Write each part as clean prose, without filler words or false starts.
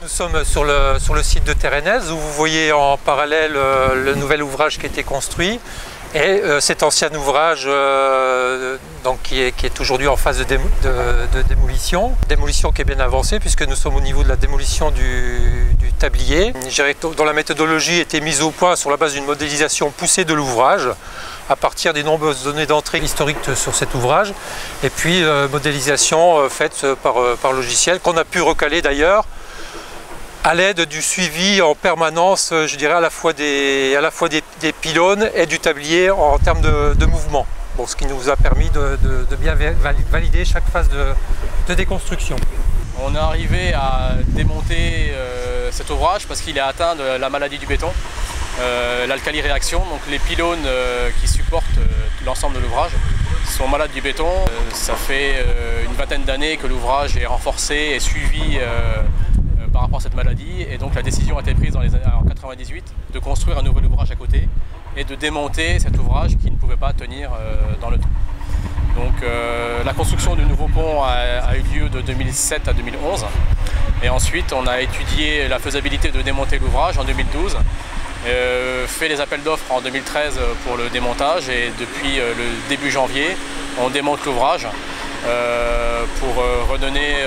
Nous sommes sur le site de Terenez où vous voyez en parallèle le nouvel ouvrage qui a été construit et cet ancien ouvrage donc qui est aujourd'hui en phase de démolition. Démolition qui est bien avancée puisque nous sommes au niveau de la démolition du tablier. Dont la méthodologie a été mise au point sur la base d'une modélisation poussée de l'ouvrage à partir des nombreuses données d'entrée historiques sur cet ouvrage et puis modélisation faite par logiciel qu'on a pu recaler d'ailleurs à l'aide du suivi en permanence, je dirais, à la fois des pylônes et du tablier en termes de mouvement. Bon, ce qui nous a permis de bien valider chaque phase de déconstruction. On est arrivé à démonter cet ouvrage parce qu'il est atteint de la maladie du béton, l'alcali-réaction. Donc les pylônes qui supportent l'ensemble de l'ouvrage sont malades du béton. Ça fait une vingtaine d'années que l'ouvrage est renforcé et suivi par rapport à cette maladie, et donc la décision a été prise en 1998 de construire un nouvel ouvrage à côté et de démonter cet ouvrage qui ne pouvait pas tenir dans le temps. Donc la construction du nouveau pont a eu lieu de 2007 à 2011 et ensuite on a étudié la faisabilité de démonter l'ouvrage en 2012, fait les appels d'offres en 2013 pour le démontage et depuis le début janvier on démonte l'ouvrage pour redonner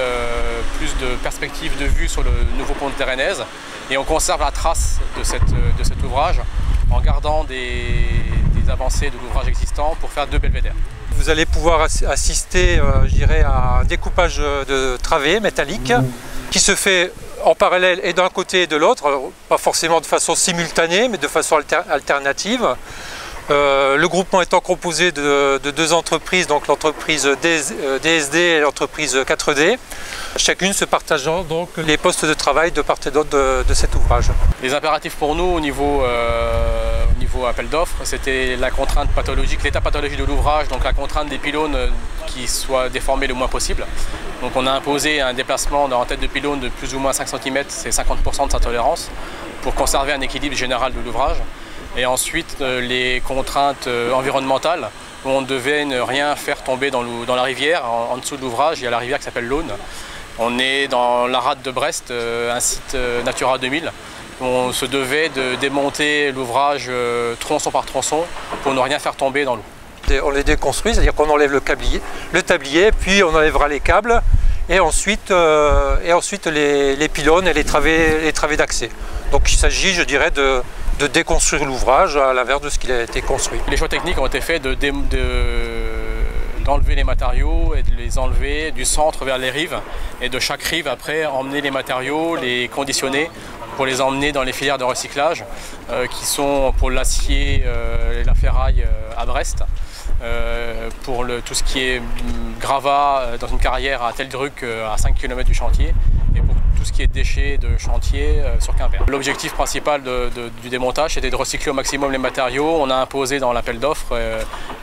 plus de perspectives de vue sur le nouveau pont de Terenez, et on conserve la trace de cet ouvrage en gardant des avancées de l'ouvrage existant pour faire deux belvédères. Vous allez pouvoir assister je dirais, à un découpage de travées métalliques qui se fait en parallèle et d'un côté et de l'autre, pas forcément de façon simultanée mais de façon alternative. Le groupement étant composé de deux entreprises, donc l'entreprise DSD et l'entreprise 4D, chacune se partageant donc les postes de travail de part et d'autre de cet ouvrage. Les impératifs pour nous au niveau appel d'offres, c'était la contrainte pathologique, l'état pathologique de l'ouvrage, donc la contrainte des pylônes qui soient déformés le moins possible. Donc on a imposé un déplacement en tête de pylône de plus ou moins 5 cm, c'est 50% de sa tolérance, pour conserver un équilibre général de l'ouvrage. Et ensuite les contraintes environnementales, où on devait ne rien faire tomber dans la rivière. En dessous de l'ouvrage, il y a la rivière qui s'appelle l'Aune. On est dans la rade de Brest, un site Natura 2000. On se devait de démonter l'ouvrage tronçon par tronçon pour ne rien faire tomber dans l'eau. On les déconstruit, c'est-à-dire qu'on enlève le tablier, puis on enlèvera les câbles et ensuite les pylônes et les travées d'accès. Donc il s'agit, je dirais, de déconstruire l'ouvrage à l'inverse de ce qu'il a été construit. Les choix techniques ont été faits d'enlever les matériaux et de les enlever du centre vers les rives, et de chaque rive après emmener les matériaux, les conditionner pour les emmener dans les filières de recyclage qui sont pour l'acier et la ferraille à Brest, pour tout ce qui est gravat dans une carrière à Teldruck à 5 km du chantier, et pour tout ce qui est déchets de chantier sur Quimper. L'objectif principal du démontage était de recycler au maximum les matériaux. On a imposé dans l'appel d'offres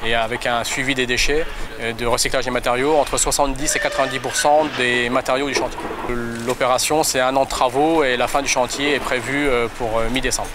et avec un suivi des déchets de recyclage des matériaux entre 70 et 90% des matériaux du chantier. L'opération, c'est 1 an de travaux et la fin du chantier est prévue pour mi-décembre.